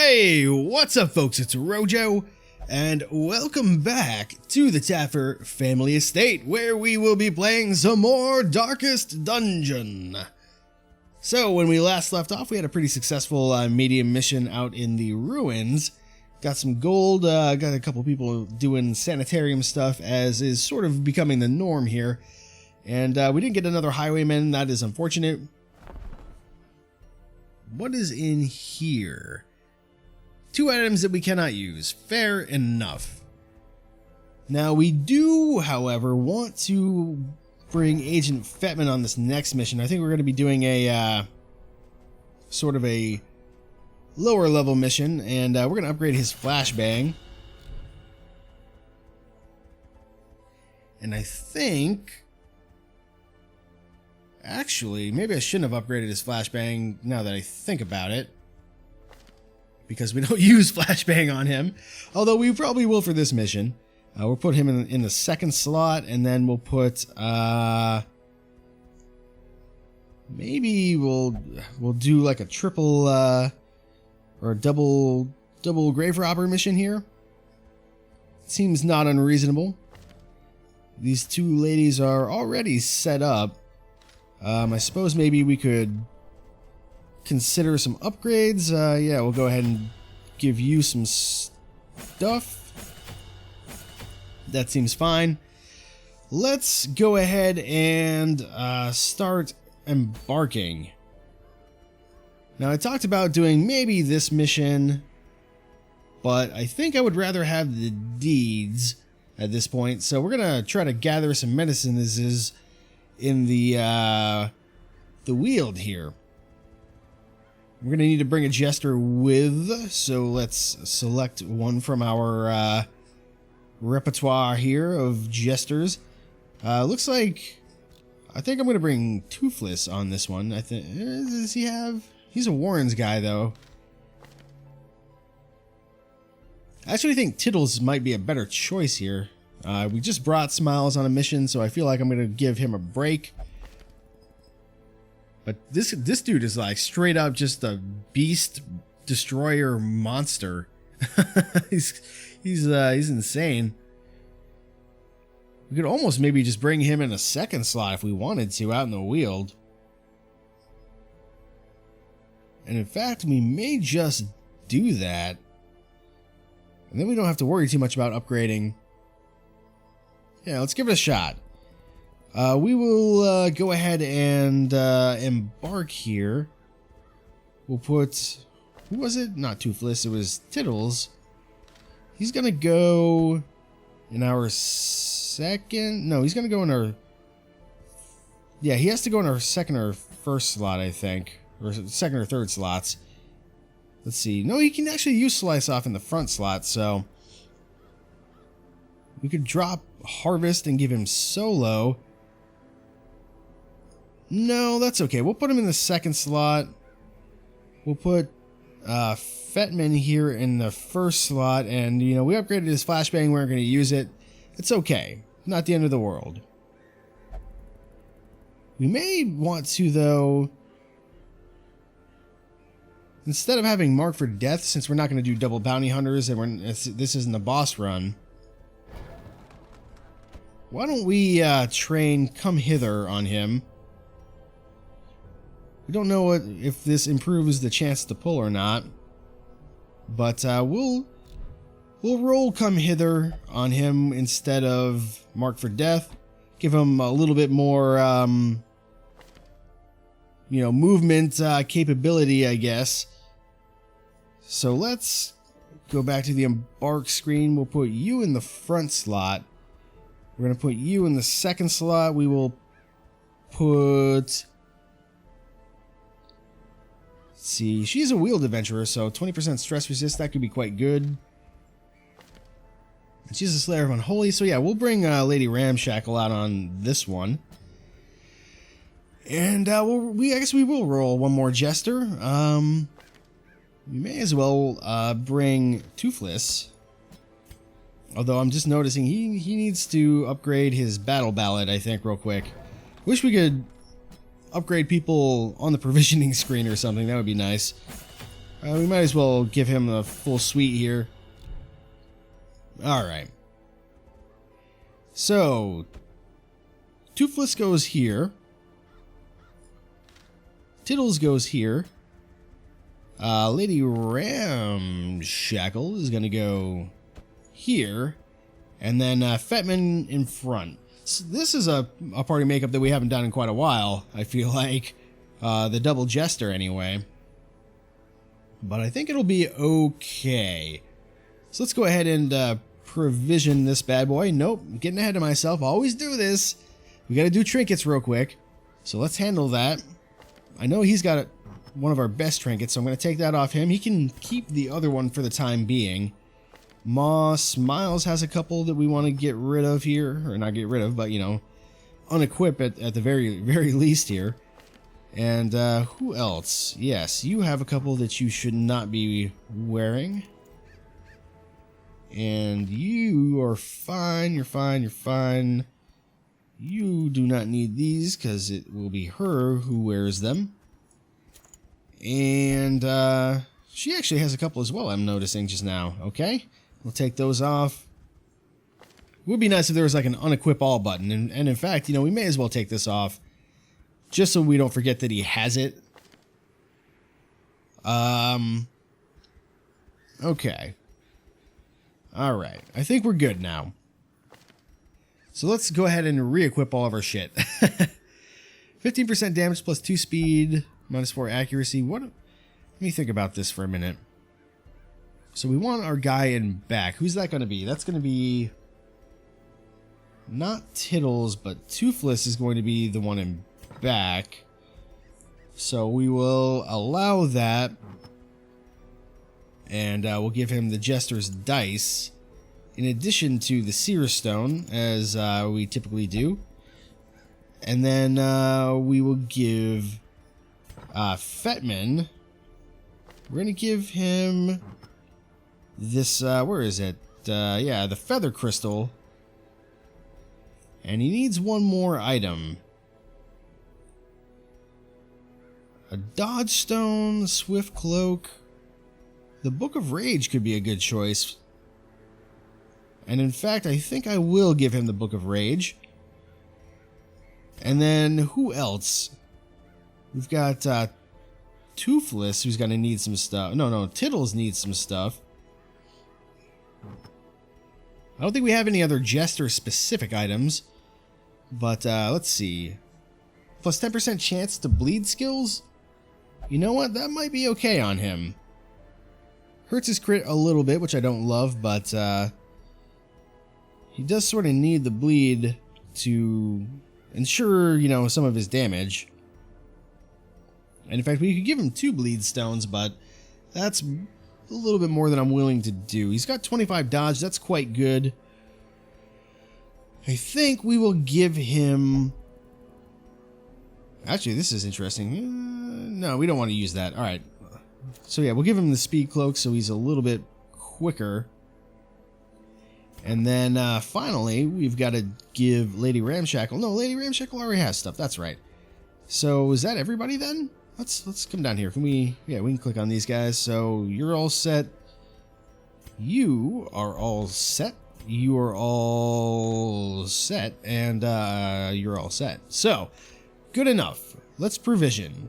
Hey, what's up folks, it's Rojo, and welcome back to the Taffer Family Estate, where we will be playing some more Darkest Dungeon. So, when we last left off, we had a pretty successful medium mission out in the ruins. Got some gold, got a couple people doing sanitarium stuff, as is sort of becoming the norm here. And we didn't get another highwayman, that is unfortunate. What is in here? 2 items that we cannot use. Fair enough. Now we do, however, want to bring Agent Fetman on this next mission. I think we're going to be doing a sort of a lower level mission, and we're going to upgrade his flashbang. And I think, actually, maybe I shouldn't have upgraded his flashbang now that I think about it, because we don't use flashbang on him, although we probably will for this mission. We'll put him in the second slot, and then we'll put maybe we'll do like a triple or a double grave robber mission here. Seems not unreasonable. These 2 ladies are already set up. I suppose maybe we could consider some upgrades. Yeah, we'll go ahead and give you some stuff. That seems fine. Let's go ahead and start embarking. Now, I talked about doing maybe this mission, but I think I would rather have the deeds at this point. So we're gonna try to gather some medicines in the Weald here. We're going to need to bring a jester with, so let's select one from our repertoire here of jesters. Looks like, I think I'm going to bring Toothless on this one. I think, does he have? He's a Warren's guy, though. I actually think Tittles might be a better choice here. We just brought Smiles on a mission, so I feel like I'm going to give him a break. But this dude is like straight up just a beast destroyer monster. he's insane. We could almost maybe just bring him in a second slot if we wanted to out in the Weald. And in fact, we may just do that. And then we don't have to worry too much about upgrading. Yeah, let's give it a shot. We will go ahead and embark here. We'll put, who was it? Not Toothless, it was Tittles. He's gonna go in our second, no, he's gonna go in our, yeah, he has to go in our second or first slot, I think, or second or third slots. Let's see, no, he can actually use Slice Off in the front slot, so we could drop Harvest and give him Solo. No, that's okay. We'll put him in the second slot. We'll put Fetman here in the first slot. And, you know, we upgraded his flashbang. We aren't going to use it. It's okay. Not the end of the world. We may want to, though, instead of having Mark for Death, since we're not going to do double bounty hunters and this isn't a boss run, why don't we train Come Hither on him? We don't know if this improves the chance to pull or not, but we'll roll Come Hither on him instead of Mark for Death. Give him a little bit more, you know, movement capability, I guess. So let's go back to the embark screen. We'll put you in the front slot. We're going to put you in the second slot. We will put, let's see, she's a Weald adventurer, so 20% stress resist, that could be quite good. And she's a Slayer of Unholy, so yeah, we'll bring Lady Ramshackle out on this one. And I guess we will roll one more Jester. We may as well bring Toothless. Although I'm just noticing he needs to upgrade his battle ballad, I think, real quick. Wish we could upgrade people on the provisioning screen or something. That would be nice. We might as well give him a full suite here. Alright. So, Toothless goes here. Tittles goes here. Lady Ramshackle is going to go here. And then Fetman in front. So this is a party makeup that we haven't done in quite a while, I feel like. The double jester anyway. But I think it'll be okay. So let's go ahead and provision this bad boy. Nope, I'm getting ahead of myself. Always do this. We got to do trinkets real quick. So let's handle that. I know he's got one of our best trinkets, so I'm going to take that off him. He can keep the other one for the time being. Ma Smiles has a couple that we want to get rid of here. Or not get rid of, but, you know, unequip at the very least here. And who else? Yes, you have a couple that you should not be wearing. And you are fine, you're fine, you're fine. You do not need these because it will be her who wears them. And she actually has a couple as well, I'm noticing just now. Okay, we'll take those off. It would be nice if there was like an unequip all button. And in fact, you know, we may as well take this off. Just so we don't forget that he has it. Okay. Alright. I think we're good now. So let's go ahead and re-equip all of our shit. 15% damage plus 2 speed, minus 4 accuracy. Let me think about this for a minute. So we want our guy in back. Who's that going to be? That's going to be... not Tittles, but Toothless is going to be the one in back. So we will allow that. And we'll give him the Jester's Dice. In addition to the Seer Stone, as we typically do. And then we will give Fetman. We're going to give him this, where is it? Yeah, the Feather Crystal. And he needs one more item. A Dodge Stone, Swift Cloak. The Book of Rage could be a good choice. And in fact, I think I will give him the Book of Rage. And then, who else? We've got Toothless, who's going to need some stuff. No, Tittles needs some stuff. I don't think we have any other Jester-specific items. But, let's see. Plus 10% chance to bleed skills? You know what? That might be okay on him. Hurts his crit a little bit, which I don't love, but he does sort of need the bleed to ensure, you know, some of his damage. And in fact, we could give him 2 bleed stones, but that's a little bit more than I'm willing to do. He's got 25 dodge. That's quite good. I think we will give him... Actually, this is interesting. No, we don't want to use that. All right. So yeah, we'll give him the speed cloak so he's a little bit quicker. And then finally, we've got to give Lady Ramshackle. No, Lady Ramshackle already has stuff. That's right. So is that everybody then? Let's come down here. Can we? Yeah, we can click on these guys. So you're all set. You are all set. You are all set, and you're all set. So good enough. Let's provision.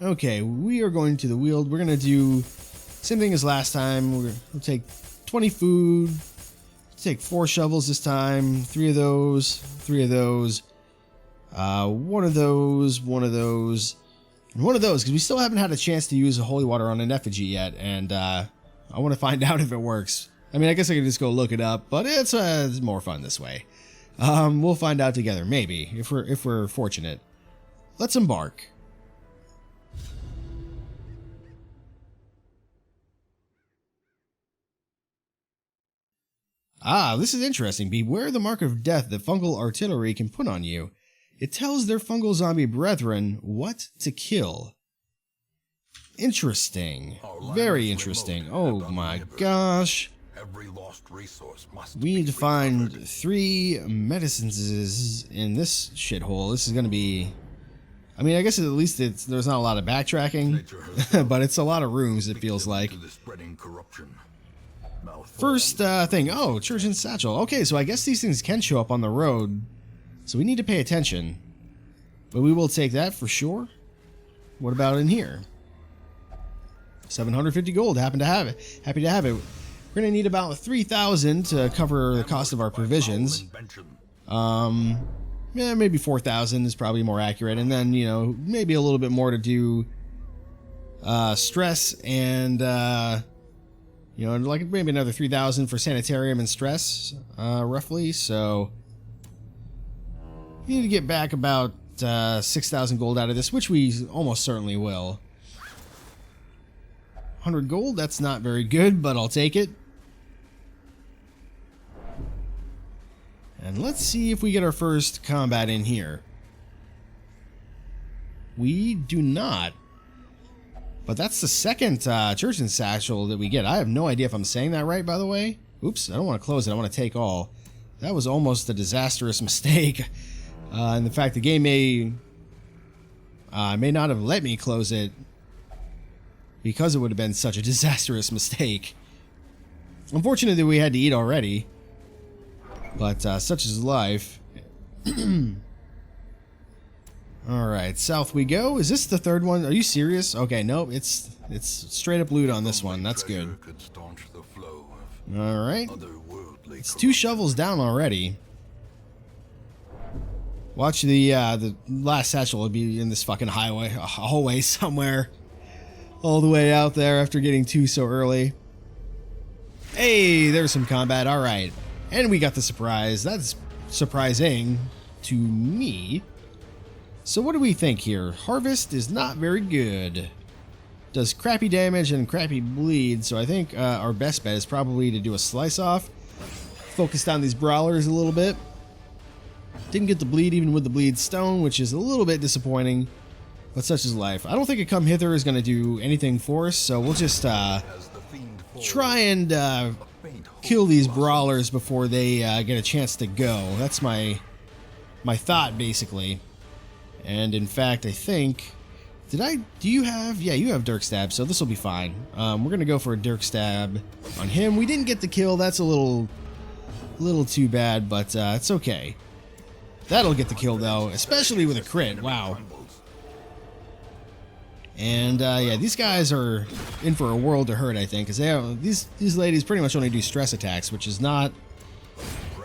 Okay, we are going to the Weald. We're going to do same thing as last time. We'll take 20 food. Take 4 shovels this time. 3 of those. 3 of those. 1 of those. 1 of those. And 1 of those, because we still haven't had a chance to use the holy water on an effigy yet. And I want to find out if it works. I mean, I guess I could just go look it up, but it's more fun this way. We'll find out together, maybe, if we're fortunate. Let's embark. Ah, this is interesting. Beware the mark of death that fungal artillery can put on you. It tells their fungal zombie brethren what to kill. Interesting. Very interesting. Oh my gosh. Every lost resource must We need to find 3 medicines in this shithole. This is going to be I mean, I guess at least there's not a lot of backtracking, but it's a lot of rooms, it feels like. To the spreading corruption. First thing, oh, church and satchel. Okay, so I guess these things can show up on the road, so we need to pay attention. But we will take that for sure. What about in here? 750 gold. Happy to have it. Happy to have it. We're gonna need about 3,000 to cover the cost of our provisions. Yeah, maybe 4,000 is probably more accurate, and then maybe a little bit more to do stress and like maybe another 3,000 for sanitarium and stress, roughly. So we need to get back about 6,000 gold out of this, which we almost certainly will. 100 gold, that's not very good, but I'll take it. And let's see if we get our first combat in here. We do not. But that's the second church and satchel that we get. I have no idea if I'm saying that right, by the way. Oops, I don't want to close it. I want to take all. That was almost a disastrous mistake. And the fact the game may not have let me close it because it would have been such a disastrous mistake. Unfortunately, we had to eat already. But such is life. Alright, south we go. Is this the third one? Are you serious? Okay, nope, it's straight up loot on this one. That's good. Alright. It's 2 shovels down already. Watch the last satchel will be in this fucking hallway somewhere. All the way out there after getting 2 so early. Hey, there's some combat. Alright. And we got the surprise. That's surprising to me. So what do we think here? Harvest is not very good. Does crappy damage and crappy bleed, so I think our best bet is probably to do a slice off. Focus down these brawlers a little bit. Didn't get the bleed even with the bleed stone, which is a little bit disappointing. But such is life. I don't think a come hither is going to do anything for us, so we'll just try and kill these brawlers before they get a chance to go. That's my thought, basically. And in fact, I think... Do you have... Yeah, you have Dirk Stab, so this will be fine. We're going to go for a Dirk Stab on him. We didn't get the kill. That's a little too bad, but it's okay. That'll get the kill, though, especially with a crit. Wow. And yeah, these guys are in for a world to hurt, I think, because these ladies pretty much only do stress attacks, which is not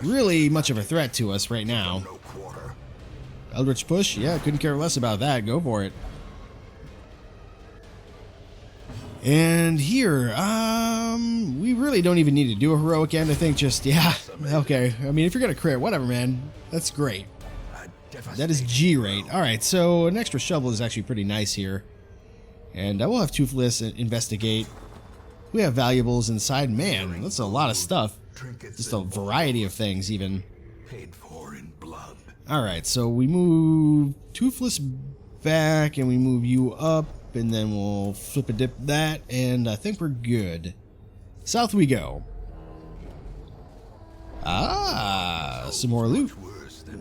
really much of a threat to us right now. Eldritch Push, yeah, couldn't care less about that. Go for it. And here, we really don't even need to do a heroic end. I think just, yeah, okay. I mean, if you're gonna crit, whatever, man. That's great. That is G-rate. All right, so an extra shovel is actually pretty nice here. And I will have Toothless investigate. We have valuables inside. Man, that's a lot of stuff. Just a variety of things, even. Paid for in blood. All right, so we move Toothless back, and we move you up, and then we'll flip a dip that, and I think we're good. South we go. Ah, some more loot.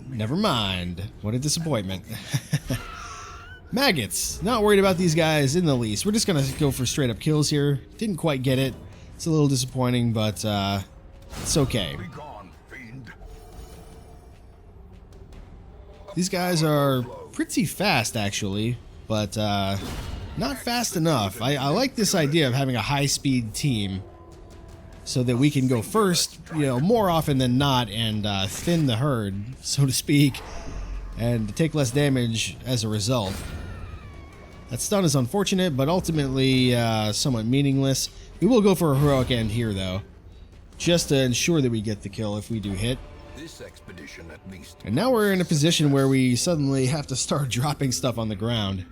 Never mind. What a disappointment. Maggots. Not worried about these guys in the least. We're just going to go for straight up kills here. Didn't quite get it. It's a little disappointing, but it's okay. These guys are pretty fast, actually, but not fast enough. I like this idea of having a high-speed team so that we can go first, more often than not, and thin the herd, so to speak, and take less damage as a result. That stun is unfortunate, but ultimately somewhat meaningless. We will go for a heroic end here, though, just to ensure that we get the kill if we do hit. This expedition at least. And now we're in a position where we suddenly have to start dropping stuff on the ground.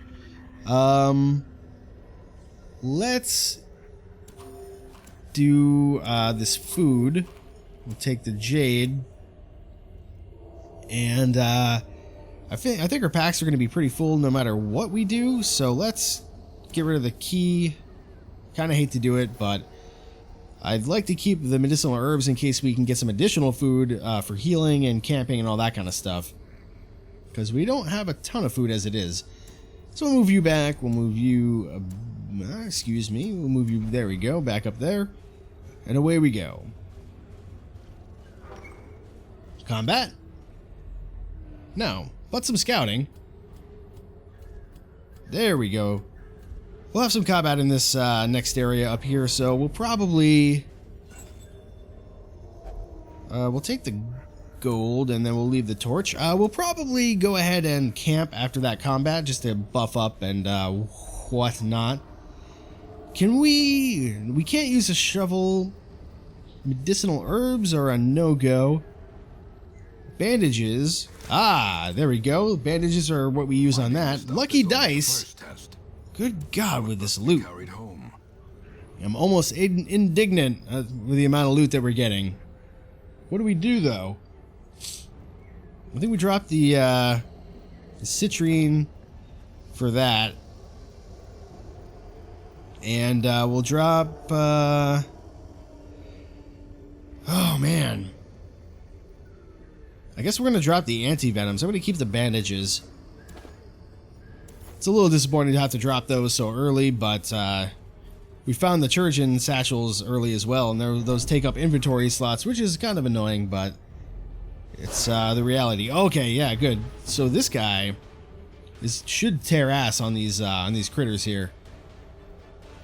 Let's do this food. We'll take the jade, and I think our packs are going to be pretty full no matter what we do. So let's get rid of the key. Kind of hate to do it, but I'd like to keep the medicinal herbs in case we can get some additional food for healing and camping and all that kind of stuff. Because we don't have a ton of food as it is. So we'll move you back. We'll move you, excuse me. We'll move you, there we go, back up there. And away we go. Combat? No, but some scouting. There we go. We'll have some combat in this next area up here, so we'll probably... we'll take the gold and then we'll leave the torch. We'll probably go ahead and camp after that combat just to buff up and whatnot. Can we... We can't use a shovel. Medicinal herbs are a no-go. Bandages. Ah, there we go. Bandages are what we use on that. Lucky dice. Good God, with this loot. I'm almost indignant with the amount of loot that we're getting. What do we do, though? I think we dropped the citrine for that. And we'll drop... oh, man. I guess we're going to drop the anti-venoms. I'm going to keep the bandages. It's a little disappointing to have to drop those so early, but we found the Churchin satchels early as well, and those take up inventory slots, which is kind of annoying, but it's the reality. Okay, yeah, good. So this guy should tear ass on these critters here.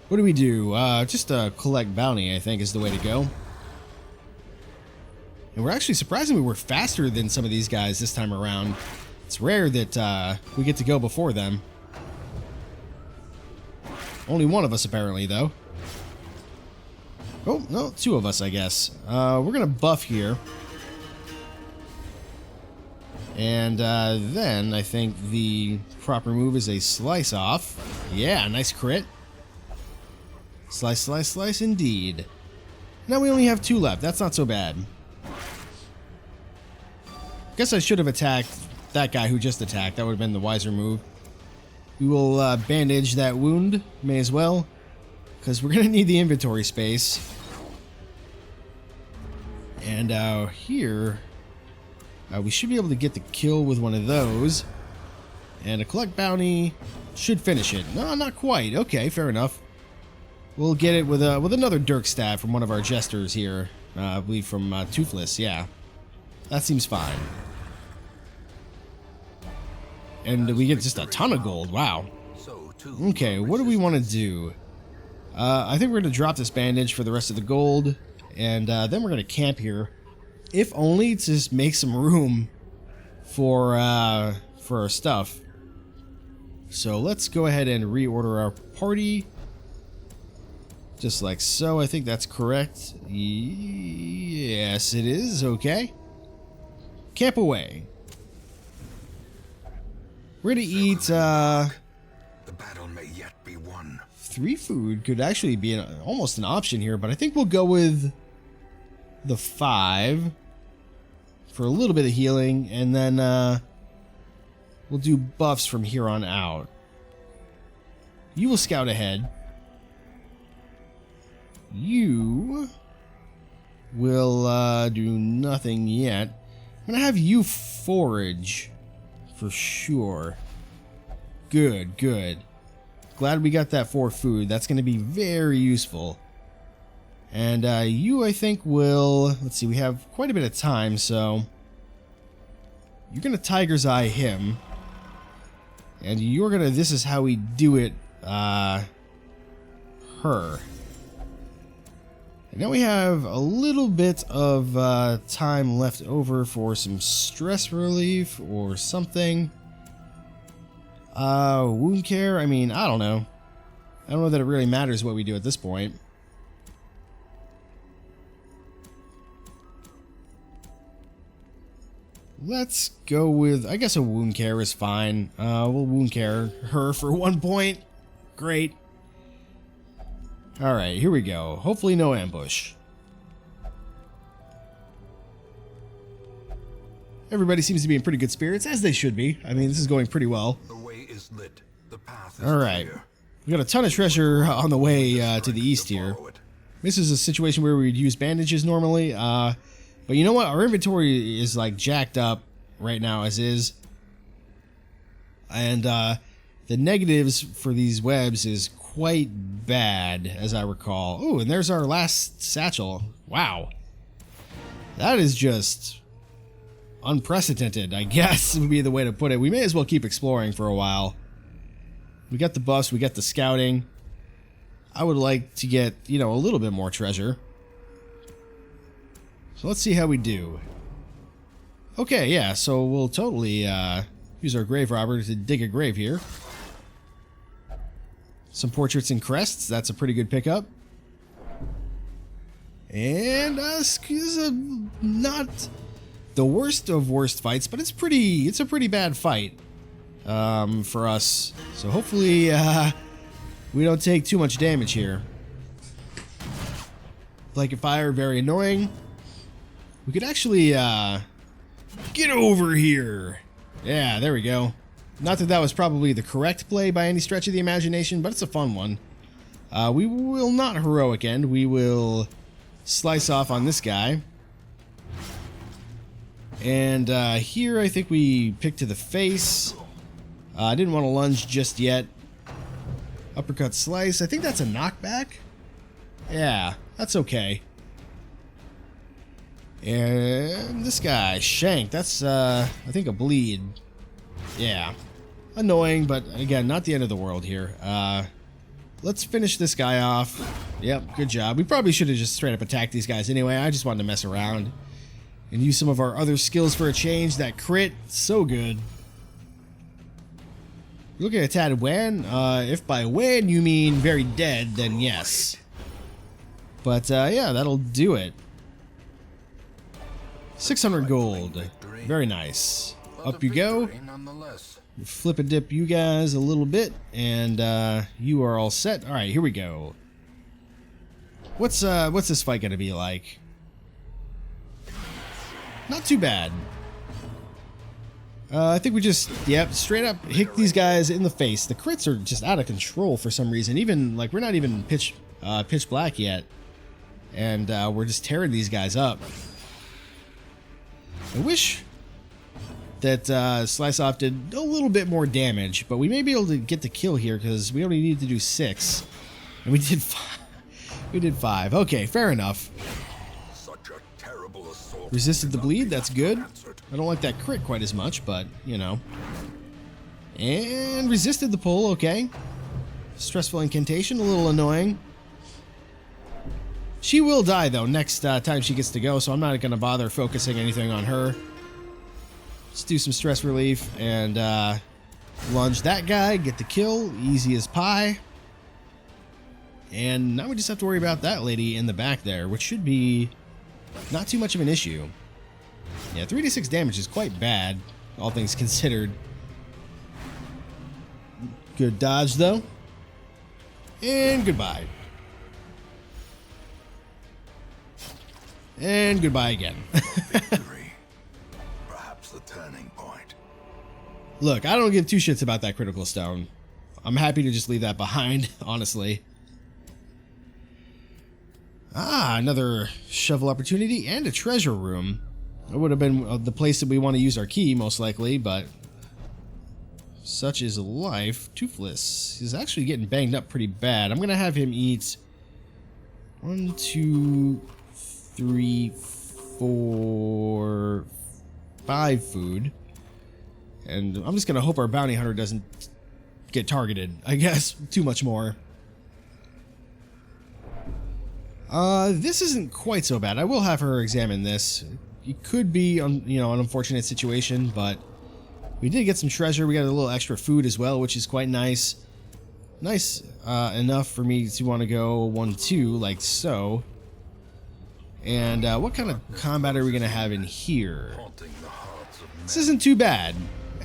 What do we do? Just collect bounty, I think, is the way to go. And we're actually surprisingly we're faster than some of these guys this time around. It's rare that we get to go before them. Only one of us apparently, though. Oh, no, two of us, I guess. We're gonna buff here. And then I think the proper move is a slice off. Yeah, nice crit. Slice, slice, slice indeed. Now we only have two left. That's not so bad. Guess I should have attacked that guy who just attacked. That would have been the wiser move. We will bandage that wound. May as well. Because we're going to need the inventory space. And here... we should be able to get the kill with one of those. And a collect bounty should finish it. No, not quite. Okay, fair enough. We'll get it with another Dirk staff from one of our jesters here. I believe from Toothless, yeah. That seems fine. And we get just a ton of gold. Wow. Okay, what do we want to do? I think we're going to drop this bandage for the rest of the gold. And then we're going to camp here. If only to just make some room for our stuff. So let's go ahead and reorder our party. Just like so. I think that's correct. Yes, it is. Okay. Camp away. We're gonna eat, the battle may yet be won. 3 food could actually be almost an option here, but I think we'll go with the 5 for a little bit of healing, and then we'll do buffs from here on out. You will scout ahead. You will do nothing yet. I'm gonna have you forage for sure. Good, good. Glad we got that for food. That's gonna be very useful. And you, I think, will... Let's see, we have quite a bit of time, so... You're gonna Tiger's Eye him. And you're gonna... This is how we do it, her. And now we have a little bit of time left over for some stress relief or something. Wound care, I mean, I don't know. I don't know that it really matters what we do at this point. Let's go with, I guess a wound care is fine. We'll wound care her for 1 point. Great. Alright, here we go. Hopefully no ambush. Everybody seems to be in pretty good spirits, as they should be. I mean, this is going pretty well. The way is lit. The path is Alright. clear. We got a ton of treasure on the way to the east here. This is a situation where we'd use bandages normally. But you know what? Our inventory is like jacked up right now as is. And the the negatives for these webs is quite bad, as I recall. Oh, and there's our last satchel. Wow. That is just unprecedented, I guess would be the way to put it. We may as well keep exploring for a while. We got the buffs, we got the scouting. I would like to get, you know, a little bit more treasure. So let's see how we do. Okay, yeah, so we'll totally use our grave robber to dig a grave here. Some portraits and crests, that's a pretty good pickup. And this is not the worst of worst fights, but it's a pretty bad fight for us. So hopefully we don't take too much damage here. Like fire, very annoying. We could actually get over here. Yeah, there we go. Not that that was probably the correct play by any stretch of the imagination, but it's a fun one. We will not heroic end. We will slice off on this guy. And here I think we pick to the face. I didn't want to lunge just yet. Uppercut slice. I think that's a knockback. Yeah, that's okay. And this guy, shank. That's I think a bleed. Yeah. Annoying, but again, not the end of the world here. Let's finish this guy off. Yep, good job. We probably should have just straight up attacked these guys anyway. I just wanted to mess around and use some of our other skills for a change. That crit, so good. Looking at Tad Wen. If by Wen you mean very dead, then yes. But yeah, that'll do it. 600 gold. Very nice. Up you go. Flip and dip you guys a little bit, and you are all set. All right, here we go. What's this fight gonna be like? Not too bad. I think we just, yep, straight up hit these guys in the face. The crits are just out of control for some reason. Even like we're not even pitch black yet, and we're just tearing these guys up. I wish that Slice Off did a little bit more damage, but we may be able to get the kill here because we only need to do 6, and we did 5. We did 5. Okay, fair enough. Such a terrible assault. Resisted the bleed. That's good. I don't like that crit quite as much, but you know. And resisted the pull. Okay. Stressful incantation. A little annoying. She will die though next time she gets to go, so I'm not going to bother focusing anything on her. Let's do some stress relief and lunge that guy, get the kill, easy as pie. And now we just have to worry about that lady in the back there, which should be not too much of an issue. Yeah, 3d6 damage is quite bad, all things considered. Good dodge though. And goodbye. And goodbye again. Victory. Perhaps the turning point. Look, I don't give two shits about that critical stone. I'm happy to just leave that behind, honestly. Ah, another shovel opportunity and a treasure room. It would have been the place that we want to use our key, most likely, but such is life. Toothless. He's actually getting banged up pretty bad. I'm going to have him eat 1, 2, 3, 4, 5 food. And I'm just going to hope our bounty hunter doesn't get targeted, I guess, too much more. This isn't quite so bad. I will have her examine this. It could be, you know, an unfortunate situation, but we did get some treasure. We got a little extra food as well, which is quite nice. Nice enough for me to want to go 1, 2, like so. And what kind of combat are we going to have in here? This isn't too bad.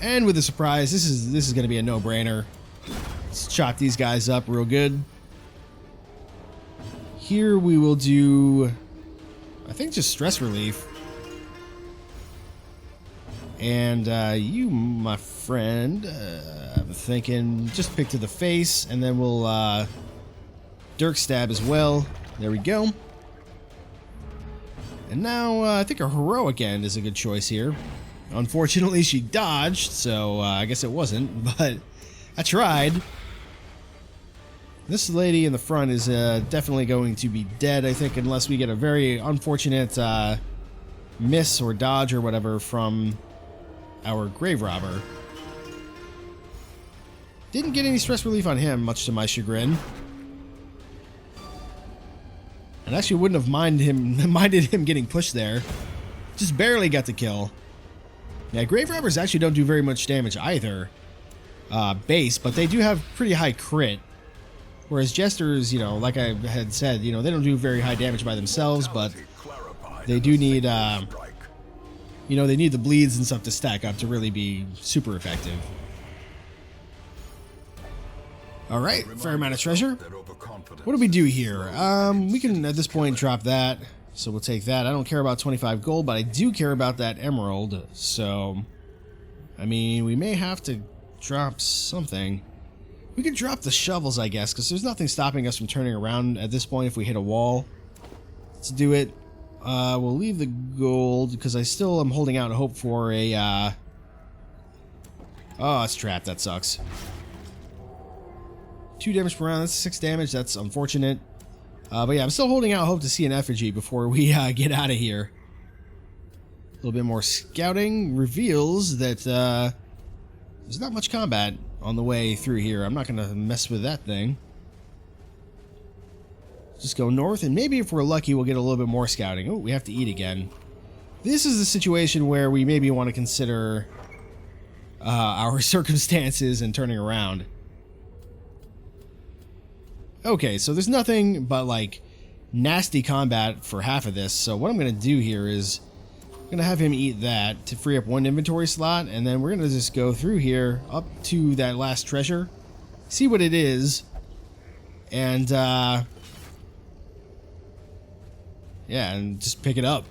And with a surprise, this is going to be a no-brainer. Let's chop these guys up real good. Here we will do, I think, just stress relief. And you, my friend, I'm thinking just pick to the face, and then we'll dirk stab as well. There we go. And now I think our heroic end is a good choice here. Unfortunately, she dodged, so I guess it wasn't, but I tried. This lady in the front is definitely going to be dead, I think, unless we get a very unfortunate miss or dodge or whatever from our grave robber. Didn't get any stress relief on him, much to my chagrin. And actually wouldn't have minded him getting pushed there. Just barely got the kill. Yeah, grave robbers actually don't do very much damage either. Base, but they do have pretty high crit. Whereas jesters, you know, like I had said, you know, they don't do very high damage by themselves, but they do need, you know, they need the bleeds and stuff to stack up to really be super effective. All right, fair amount of treasure. What do we do here? We can, at this point, drop that. So we'll take that. I don't care about 25 gold, but I do care about that emerald. So, I mean, we may have to drop something. We could drop the shovels, I guess, because there's nothing stopping us from turning around at this point if we hit a wall. Let's do it. We'll leave the gold, because I still am holding out hope for a, Oh, it's trapped. That sucks. 2 damage per round. That's 6 damage. That's unfortunate. But yeah, I'm still holding out hope to see an effigy before we get out of here. A little bit more scouting reveals that there's not much combat on the way through here. I'm not going to mess with that thing. Just go north, and maybe if we're lucky, we'll get a little bit more scouting. Oh, we have to eat again. This is the situation where we maybe want to consider our circumstances and turning around. Okay, so there's nothing but, like, nasty combat for half of this. So what I'm going to do here is I'm going to have him eat that to free up 1 inventory slot. And then we're going to just go through here up to that last treasure. See what it is. And, yeah, and just pick it up.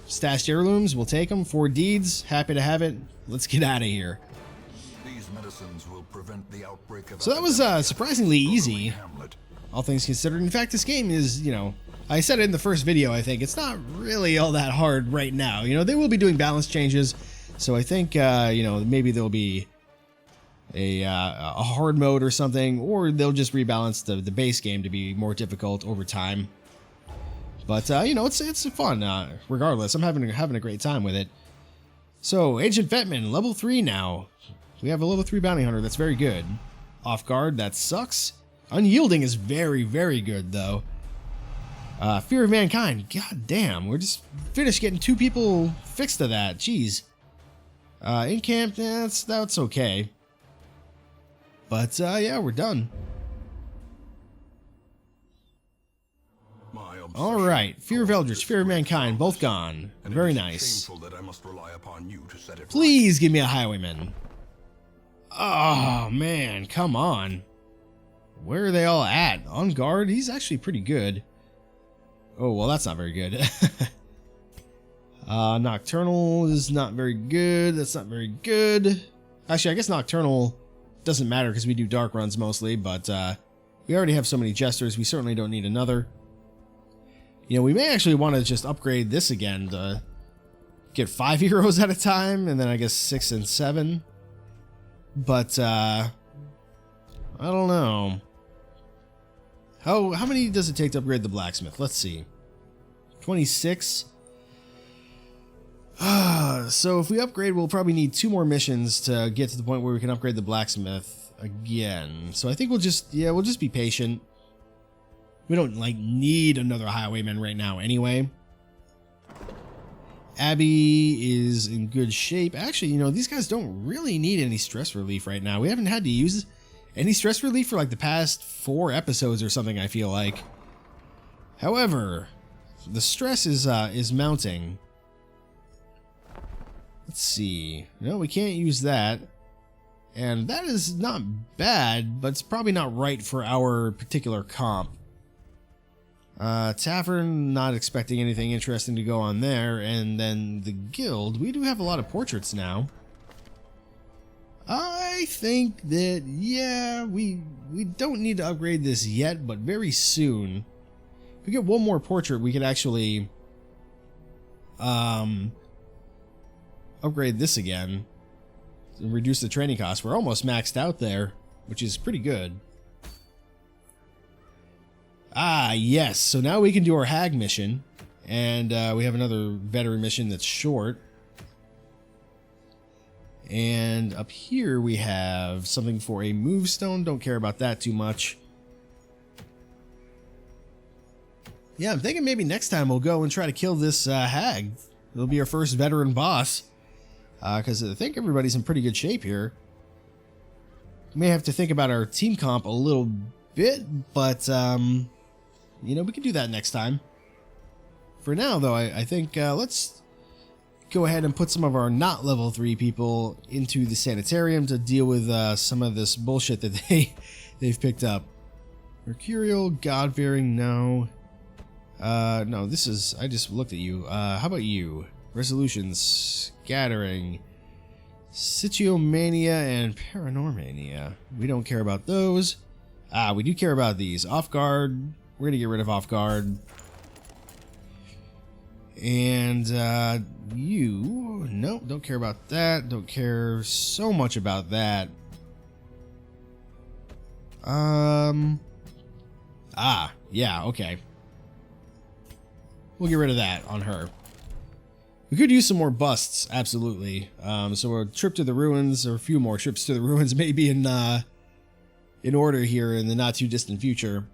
Stashed heirlooms, we'll take them. 4 deeds, happy to have it. Let's get out of here. These medicines will prevent the outbreak of So that was surprisingly easy, all things considered. In fact, this game is, you know, I said it in the first video, I think, it's not really all that hard right now. You know, they will be doing balance changes, so I think, you know, maybe there'll be a hard mode or something, or they'll just rebalance the base game to be more difficult over time. But, you know, it's fun, regardless. I'm having a great time with it. So, Agent Vetman, level 3 now. We have a level 3 bounty hunter, that's very good. Off guard, that sucks. Unyielding is very, very good, though. Fear of Mankind, god damn, we're just finished getting 2 people fixed to that, jeez. In camp, that's okay. But, yeah, we're done. Alright, Fear of Eldritch, Fear of Mankind, both gone. Very nice. Please give me a highwayman. Oh, man, come on. Where are they all at? On guard? He's actually pretty good. Oh, well, that's not very good. Nocturnal is not very good. That's not very good. Actually, I guess Nocturnal doesn't matter because we do dark runs mostly, but we already have so many Jesters, we certainly don't need another. You know, we may actually want to just upgrade this again to get 5 heroes at a time, and then I guess 6 and 7. But, I don't know. How many does it take to upgrade the blacksmith? Let's see. 26. So if we upgrade, we'll probably need 2 more missions to get to the point where we can upgrade the blacksmith again. So I think we'll just be patient. We don't, like, need another highwayman right now anyway. Abby is in good shape. Actually, you know, these guys don't really need any stress relief right now. We haven't had to use any stress relief for, like, the past 4 episodes or something, I feel like. However, the stress is mounting. Let's see. No, we can't use that. And that is not bad, but it's probably not right for our particular comp. Tavern, not expecting anything interesting to go on there. And then the guild, we do have a lot of portraits now. I think that, yeah, we don't need to upgrade this yet, but very soon. If we get 1 more portrait, we could actually upgrade this again and reduce the training cost. We're almost maxed out there. which is pretty good. Ah, yes. So now we can do our hag mission. And we have another veteran mission that's short. And up here we have something for a move stone. Don't care about that too much. Yeah, I'm thinking maybe next time we'll go and try to kill this hag. It'll be our first veteran boss. Because I think everybody's in pretty good shape here. We may have to think about our team comp a little bit, but, you know, we can do that next time. For now, though, I think let's go ahead and put some of our not level 3 people into the sanitarium to deal with some of this bullshit that they've picked up. Mercurial, God-fearing, no. No, this is... I just looked at you. How about you? Resolutions, Scattering, Sitiomania, and Paranormania. We don't care about those. We do care about these. Off Guard. We're going to get rid of Off Guard. And, you... No, don't care about that. Don't care so much about that. Yeah, okay. We'll get rid of that on her. We could use some more busts, absolutely. So a trip to the ruins, or a few more trips to the ruins, maybe in order here in the not too distant future.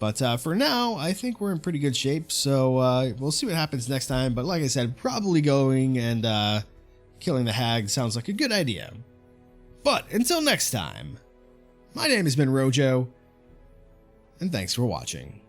But for now, I think we're in pretty good shape. So we'll see what happens next time. But like I said, probably going and killing the hag sounds like a good idea. But until next time, my name has been Rojo, and thanks for watching.